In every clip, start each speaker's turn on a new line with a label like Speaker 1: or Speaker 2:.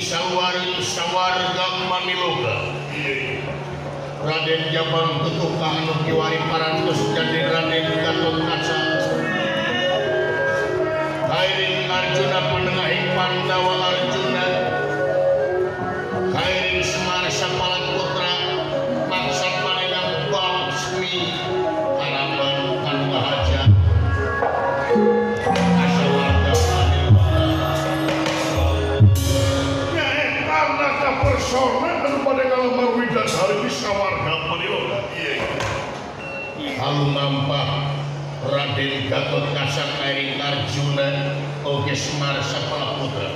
Speaker 1: sawarga Maniloka. Raden Jabang Tutuka anu kiwari parantos jadi Raden Gatotkaca. Kairing Arjuna penengahing Pandawa Arjuna. Kairing Semar Sapalan Putra maksad manenang Bangsmi harapan anu haja. Asawarga Maniloka. Nyaeta persona anu pada ngalamar widadari di sawarga Maniloka. Halu nampah Raden Gatotkaca Kairing Arjuna oge Semar Sapala Putra.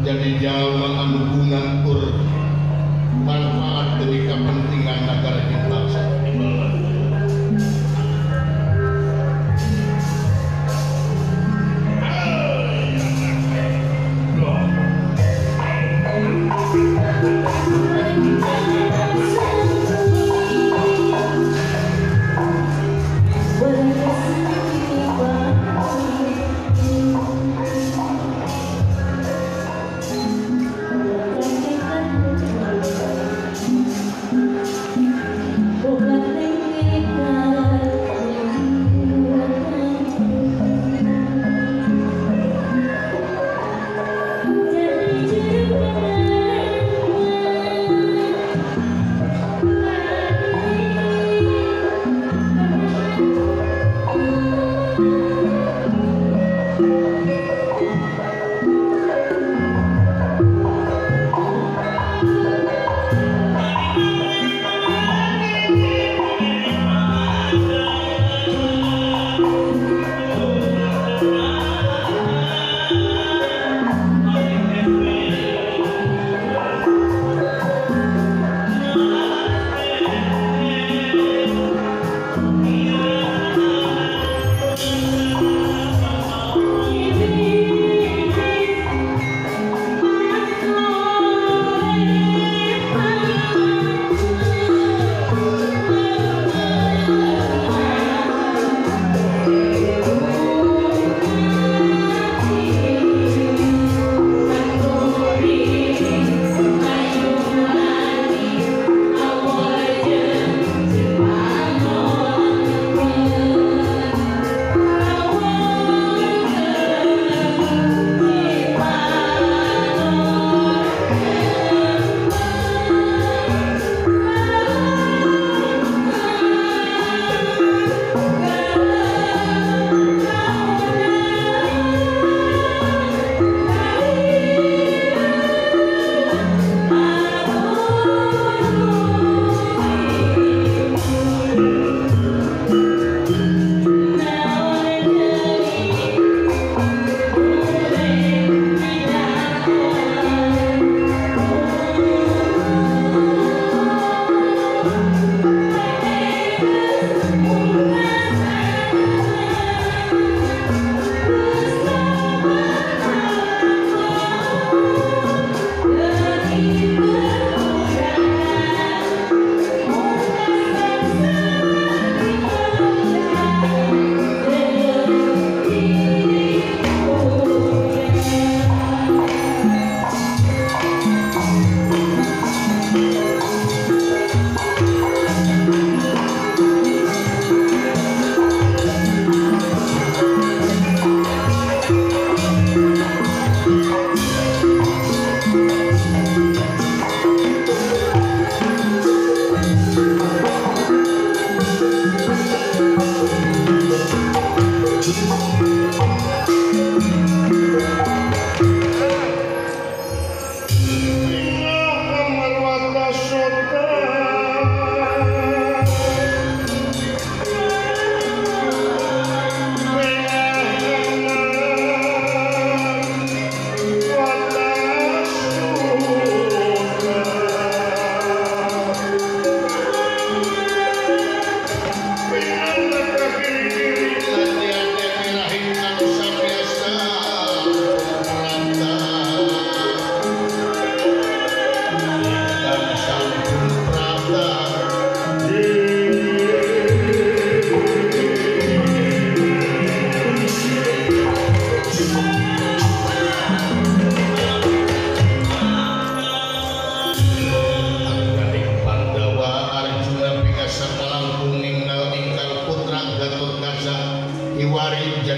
Speaker 1: Jadi jalma anu guna kur manfaat demi kepentingan negara dan bangsa.
Speaker 2: Bukan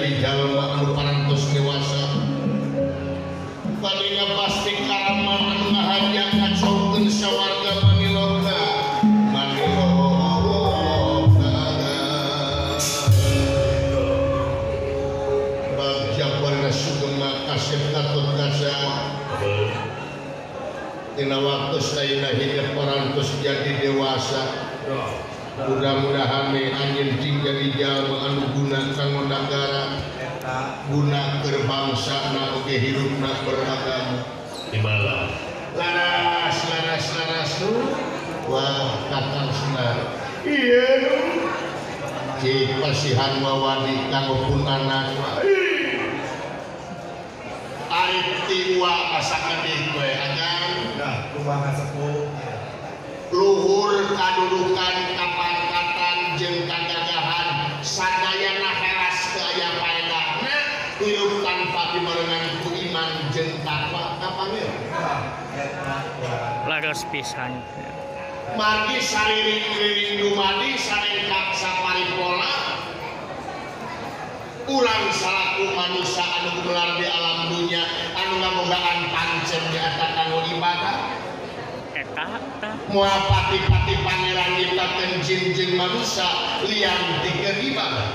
Speaker 1: jadi jalma anu parantos dewasa palinga pasti karama anu ngahajak ngacaukeun sawarga manilogna bagja warna sugeng kasih katut kaca tina waktu sayeuna hidup parantos jadi dewasa mudah-mudahan anjeun ting jadi jalma anu guna kanggo nagara guna keur bangsana oge hirupna beragama
Speaker 2: Dimana?
Speaker 1: laras wah kakang Semar iya cik pasihan wawadi kanggo pun anak arif tiwa asakan ikwe agan
Speaker 3: kumaha sepuh
Speaker 1: luhur kadudukan kapangkatan jeung kagagahan sadayana heras teu aya paedahna hirup tanpa dibarengan ku iman jeung takwa kapanggih
Speaker 4: laras pisan
Speaker 1: margi sariring-riring dumadi sarengkap saparipola urang salaku manusia anu gumelar di alam dunya anu ngabogaan pancen di eta kanggo ibadah moal pati-pati pangeran nyiptakeun jin jeung manusia lian tikeun ibadah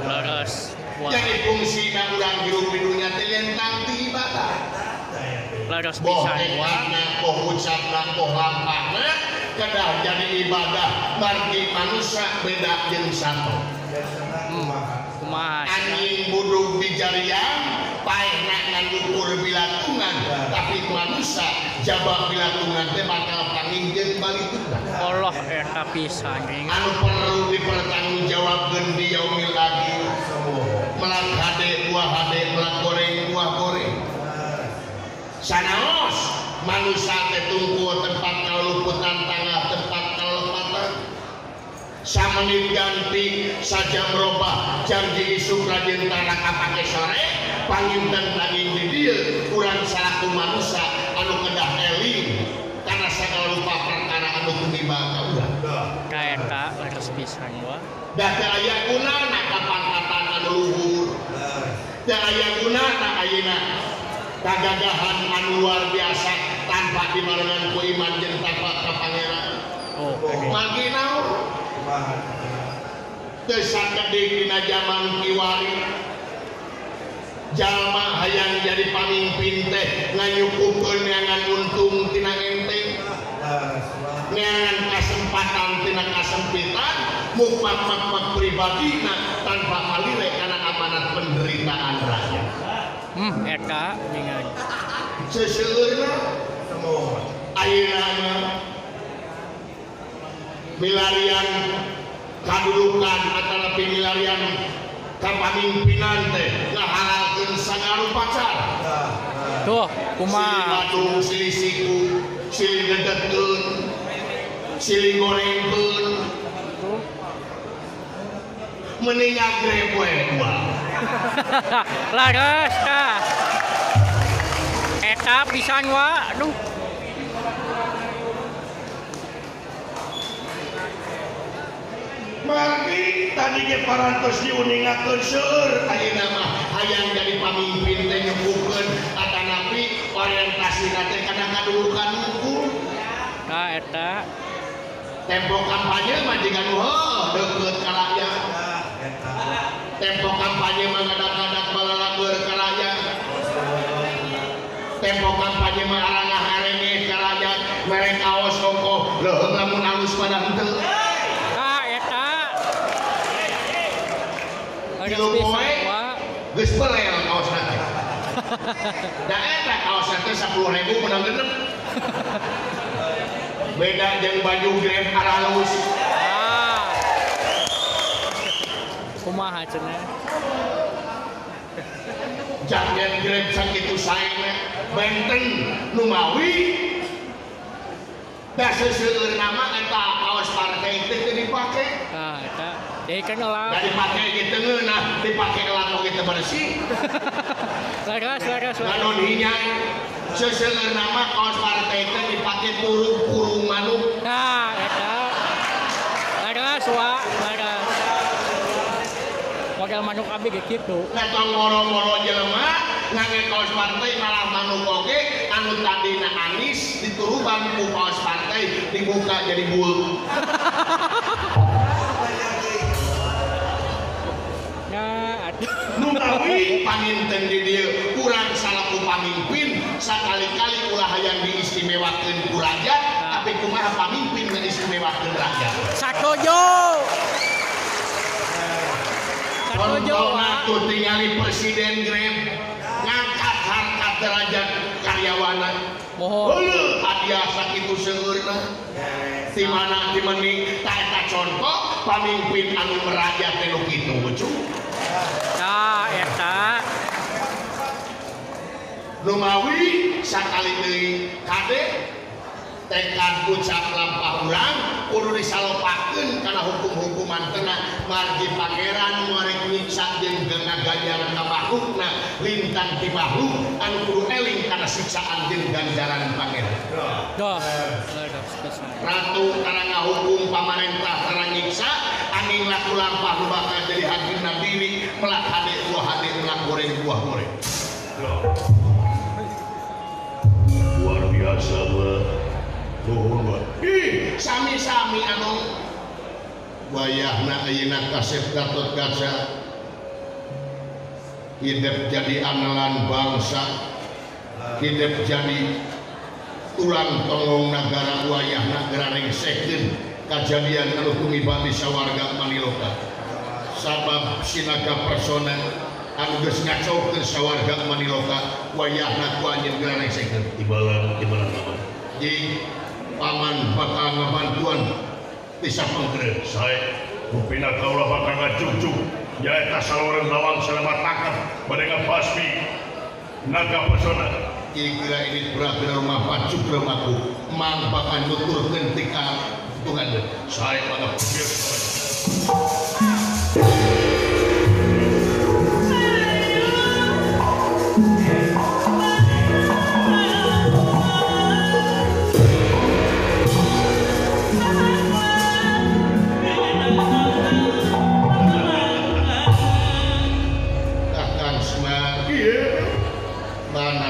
Speaker 4: laras
Speaker 1: jadi fungsina urang hirup di dunya teh lentang ti ibadah
Speaker 4: laras
Speaker 1: boh
Speaker 4: pisan
Speaker 1: tekadna boh ucapna boh lampahna kedah jadi ibadah margi manusia beda jeung sato
Speaker 4: kumaha
Speaker 1: anjing budug di jariang paehna ngukur bilatungan tapi manusia jabak bilatungan teh bakal pangingjeun balituna
Speaker 4: Allah eta pisan
Speaker 1: anu perlu dipertanggungjawabkeun di yaumil akhir melak hade buah hade melak goreng buah goreng sanaos manusia teh tungku tempat kaluputan tangah tempat kalepatan samenit ganti saja merubah janji isuk rajin tara kapake sore panginten daging di dieu urang salaku manusia anu kedah eling karena sagala rupa perkara anu tumiba ka urang
Speaker 4: ka eta laras pisan wa
Speaker 1: da teu aya gunana kapangkatan anu luhur teu aya gunana ayeuna kagagahan anu luar biasa tanpa dibarengan ku iman jeung takwa ka pangeran mangki naon teu sakedik dina jaman kiwari jalma hayang jadi pamimpin teh nganyukukeun neangan untung tina enteng neangan kasempatan tina kasempitan mukmak-makmak pribadina tanpa malire kana amanat penderitaan rakyat
Speaker 4: eta dengan
Speaker 1: seseueurna ayeuna mah milarian kadudukan atau milarian kapamimpinan teh ngahalalkeun sagaru pacar
Speaker 4: tuh
Speaker 1: silih
Speaker 4: kumaha
Speaker 1: badung silih siku silih dedetkeun silih gorengkeun mending agrep we
Speaker 4: laras ka eta pisan wa aduh
Speaker 1: margi tadi ge parantos diuningakeun seueur ayeuna mah hayang jadi pamimpin teh nyukukeun atanapi orientasina teh kana kadudukan hukum
Speaker 4: ka eta
Speaker 1: tempo kampanye mah jangan deket ka rakyat tempo kampanye mah ngadak-ngadak balalageur ka rakyat tempo kampanye mah arangah arenge ka rakyat mere kaos koko leuheung lamun alus pada henteu kilo poe geus belel kaosna teh da eta kaosna teh 10.000 menang genep beda jeung baju Grab aralus
Speaker 4: kumaha cenah
Speaker 1: jangan Grab sakitu saena benteng nu mawi da seseueur nama eta kaos partai teh teu dipake
Speaker 4: eta deui kan lah
Speaker 1: da dipake ge teu ngeunah dipake elak oge teu bersih
Speaker 4: laras
Speaker 1: nanon hinyai seseueur nama kaos partai teh dipake kurung manuk
Speaker 4: nah eta laras wa laras bengkel manuk abi kayak gitu.
Speaker 1: Ngetong moro-moro jelema ngangge kaos partai malah manuk oge anu tadina anis dituruban ku kaos partai dibuka jadi bul.
Speaker 4: Nah, aduh.
Speaker 1: Nu tawi paminten di dieu kurang salaku pamimpin sakali-kali ulah hayang diistimewakeun ku raja tapi kumaha pamimpin ngaistimewakeun rakyat.
Speaker 4: Sakojo.
Speaker 1: Contohna tuh tingali presiden Grab ngangkat harkat derajat karyawana.
Speaker 4: Mohon.
Speaker 1: Heuleuh hadiah sakitu seungeurna. Di mana di meni ta eta contoh pamimpin anu meraja teh nu kitu becu.
Speaker 4: Nah, eta.
Speaker 1: Numawi sakali deui kade tekad ucap lampah urang kudu disalopakeun kana hukum-hukuman tengah margi pangeran muarek nyiksa jeung ganjaran ka makhlukna lintang ti makhluk anu kudu eling kana siksaan jeung ganjaran pangeran.
Speaker 4: Dah.
Speaker 1: Ratu kana ngahukum pamarentah kana nyiksa angin laku lampah nu bakal jadi hakimna diri melak hade buah hade melak goreng buah goreng. Luar biasa mah. Nuhun wa. Ih, sami-sami anu wayahna ayeuna kasep Gatot Kaca hidup jadi andalan bangsa, hidup jadi tulang tongong negara wayahna gararengsekeun kajadian anu tumiba di sawarga Maniloka. Sabab sinaga persona anu geus ngacaukeun sawarga Maniloka wayahna ku anjeun gararengsekeun tibalan paman. Jadi paman bakal ngabantuan bisa penggerak saya upina kaulah bakal ngajujug nyaeta saloreun lawang salematakan bade ngabasmi naga pesona kira ini berat di rumah pacuk rumahku mang bakal nuturkeun tika Tuhan saya pada pikir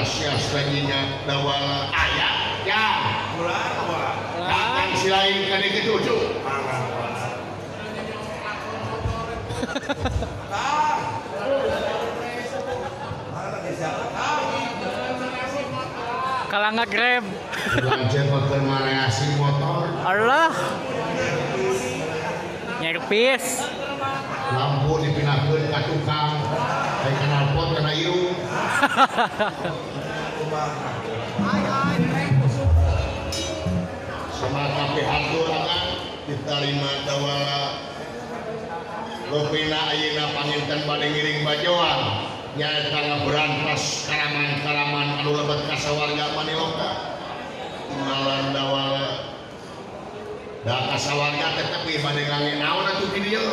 Speaker 1: Siasanya dawala ayah yang datang silain kali ketujuh
Speaker 4: Kalangga Grab.
Speaker 1: lanjut motor variasi motor
Speaker 4: Allah. Nyerpis.
Speaker 1: lampu dipindahkeun ka tukang kayak knalpot kana ieu sama kafe hatur kan diterima dawala rupina ayeuna panginten bade ngiring bajoan nyaeta ngaberantas karaman-karaman anu lebet ka sawarga Maniloka malan dawala da ka sawarga teh tapi bade ngange naon atuh di dieu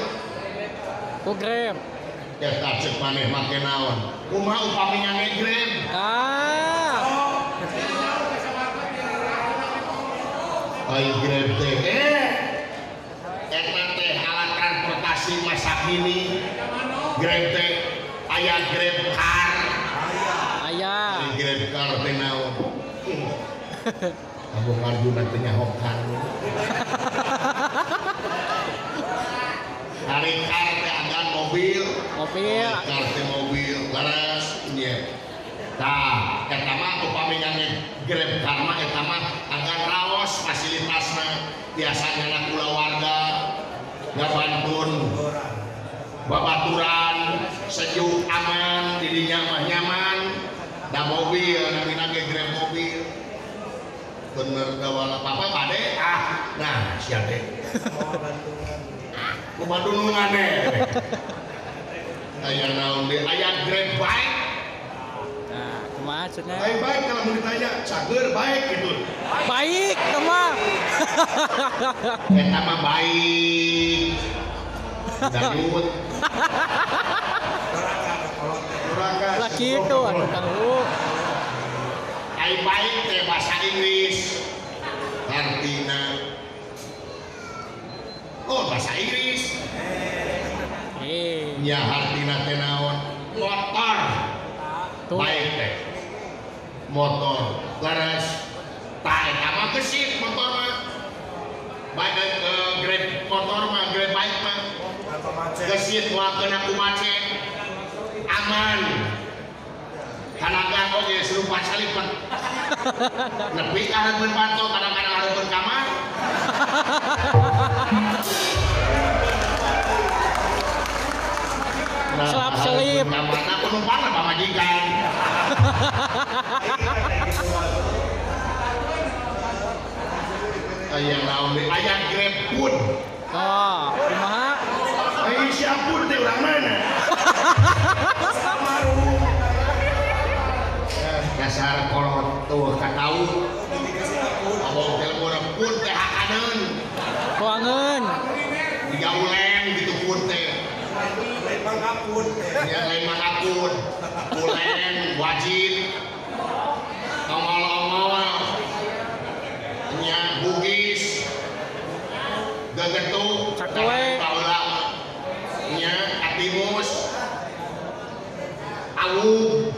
Speaker 4: Ku Grab.
Speaker 1: eta ceuk maneh make naon kumaha upami ngange Grab ai Grab teh eta teh alat transportasi masa kini Grab teh aya Grab car
Speaker 4: Aya.
Speaker 1: Grab car teh naon Abu Arjuna teh nyahokan hari car teh ada mobil car teh mobil laras nya tah eta mah upami ngange Grab car mah eta mah agan raos fasilitasna biasanya anak kula warga ngabantun babaturan sejuk aman didinya mah nyaman da mobil nami Grab mobil bener dawala apa pade nah sia teh kumadunungan aya naon deui aya Grab bike
Speaker 4: Nah, kumaha cenah?
Speaker 1: lain baik kalau mau ditanya cager baik gitu
Speaker 4: Baik, teman.
Speaker 1: eta mah baik danyut
Speaker 4: Lah kitu atuh Kang U.
Speaker 1: ai baik teh bahasa Inggris artina oh bahasa Inggris nya hartina teh naon motor baik teh motor leres tak eta mah gesit motor mah baik grab motor mah grab bike mah gesit wakeun aku macet aman kanaga oge serupa salipet nepi ka hareupeun banto kadang-kadang hareupeun kamar
Speaker 4: selap selip
Speaker 1: mana penumpang apa majikan aya naon aya grab food
Speaker 4: oh kumaha
Speaker 1: aya siapun teh urang mana dasar kolot tuh katau abang telepon pun teh hakaneun
Speaker 4: kuangeun
Speaker 1: tiga ulen gitu pun teh
Speaker 3: Mangapun
Speaker 1: ya lain mangapun ulen wajib ongol-ongol nya bugis gegetuk
Speaker 4: cakwe
Speaker 1: paula nya atimus awu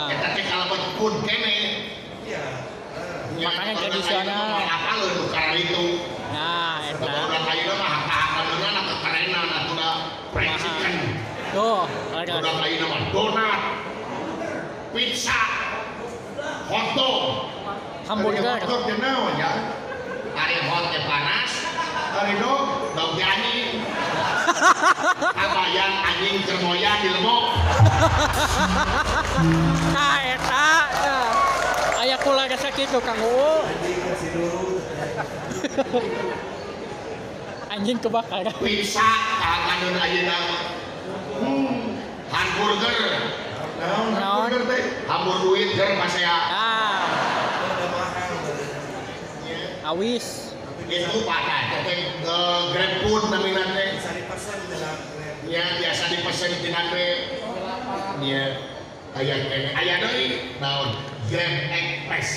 Speaker 1: eta teh kalebet pun kene
Speaker 4: makanya tradisional
Speaker 1: apaleun nu karena itu
Speaker 4: nah eta
Speaker 1: urang ayeuna mah hak-hakaneuna na kekerenan atuh presikan
Speaker 4: tuh ada
Speaker 1: urang ayeuna mah donat pizza hotdog
Speaker 4: hamburger
Speaker 1: hotdog teh naon ya ari hot teh panas ari dog dog teh anjing kabayang anjing keur moyang di lemok
Speaker 4: nah eta aya kulaga sakitu Kang Uu anjing kebakar
Speaker 1: pizza kakaneun ayeuna hamburger
Speaker 4: naon
Speaker 1: hamburger pasea
Speaker 4: awis
Speaker 1: itu pada teh grab food namina teh nya biasa dipesen di Grab nya aya kene aya deui naon Grab Express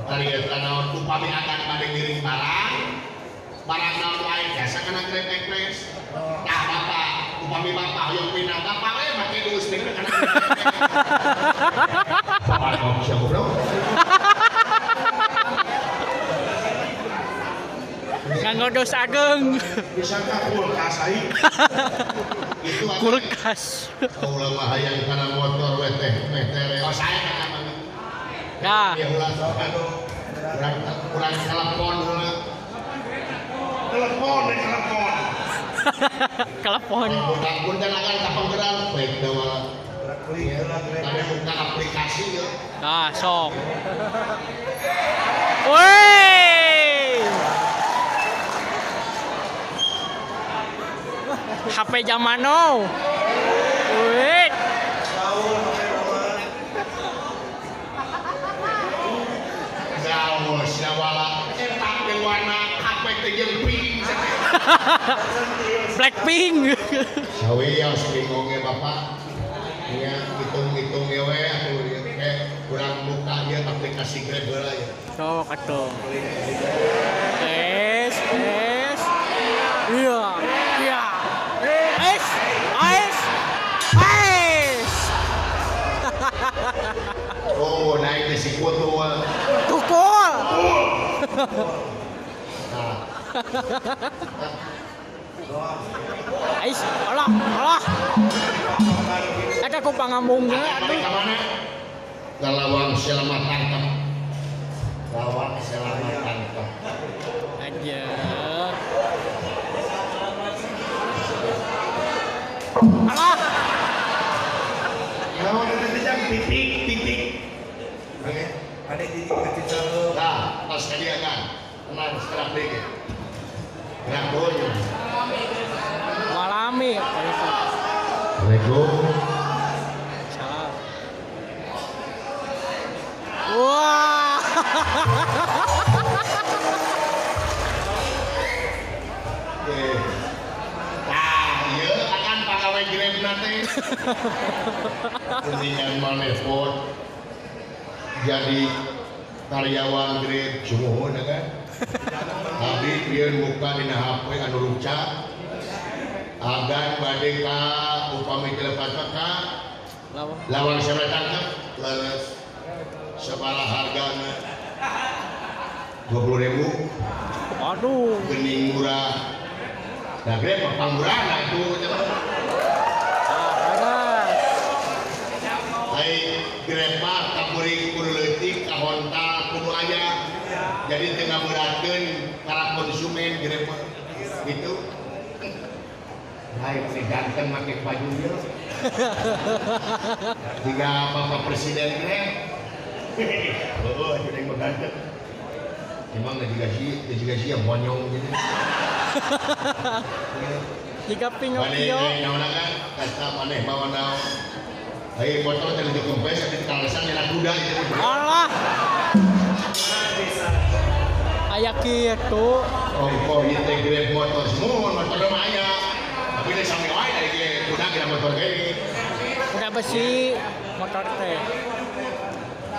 Speaker 1: ari eta naon upami akan bade ngirim barang naon lain biasa kana Grab Express tah bapak upami bapak hoyong pindah bapak we make duit sendiri kana bapak kok siapa bro
Speaker 4: nganggo dos ageng
Speaker 1: disangka kulkas ai itu
Speaker 4: kulkas
Speaker 1: ulah mah hayang kana motor we teh oh saya kana mah
Speaker 4: nah
Speaker 1: ya ulah kurang telepon heula telepon
Speaker 4: telepon
Speaker 1: bukan dalagan kapanggeran baik dawa ada buka aplikasi ya
Speaker 4: nah sok woi HP zaman now. Wait.
Speaker 1: Gawas nawala eta teh warna HP teh jeung pink.
Speaker 4: Blackpink.
Speaker 1: Sawios bingung ge Bapak. Nya hitung-hitung ge we atuh kurang buka ieu aplikasi Grab heula ya.
Speaker 4: Sok atuh. Es. Iya.
Speaker 1: Oh, naik ke si kutu.
Speaker 4: Tukul. Ais, alah. Ada ku pangambungna aduh.
Speaker 1: Galawang selamat tangkap. Lawang selamat tangkap.
Speaker 4: Aja. Alah.
Speaker 1: Naon teh jam titik. Oke.
Speaker 3: Ada titik kecil satu.
Speaker 1: Nah, pas dia kan. Tenang sekarang deh. Gerak dulu.
Speaker 4: Walami.
Speaker 1: Assalamualaikum.
Speaker 4: Salam. Wah. Grab nanti mendingan manepot jadi karyawan Grab cuma kan tapi dia buka di HP anu runcak
Speaker 1: agan bade ka upami telepat ka
Speaker 4: Lawan.
Speaker 1: lawang sana tangkap leres sabaraha hargana 20.000
Speaker 4: Aduh.
Speaker 1: gening murah da gede mah pangurana itu
Speaker 4: Beres.
Speaker 1: ai grepa kaburi kudu leutik ka honta kudu aya jadi tengah beratkeun para konsumen grepa gitu hai si ganteng make baju dia jika Bapak Presiden grep oh itu yang ganteng emang juga sih yang bonyong gitu
Speaker 4: Jika Pinocchio.
Speaker 1: maneh naon kan kata maneh bawa naon ai motor teh di kempes di kalasan nyana kuda itu
Speaker 4: Allah. Aya kitu.
Speaker 1: ongko ieu teh grab motor semua motor mah aya tapi teh sami wae dari ge kuda kira motor ge
Speaker 4: Udah besi motor teh.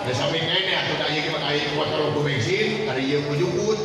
Speaker 1: da sami kae atuh da ieu ge pakai motor ku bensin ari ieu ku jukut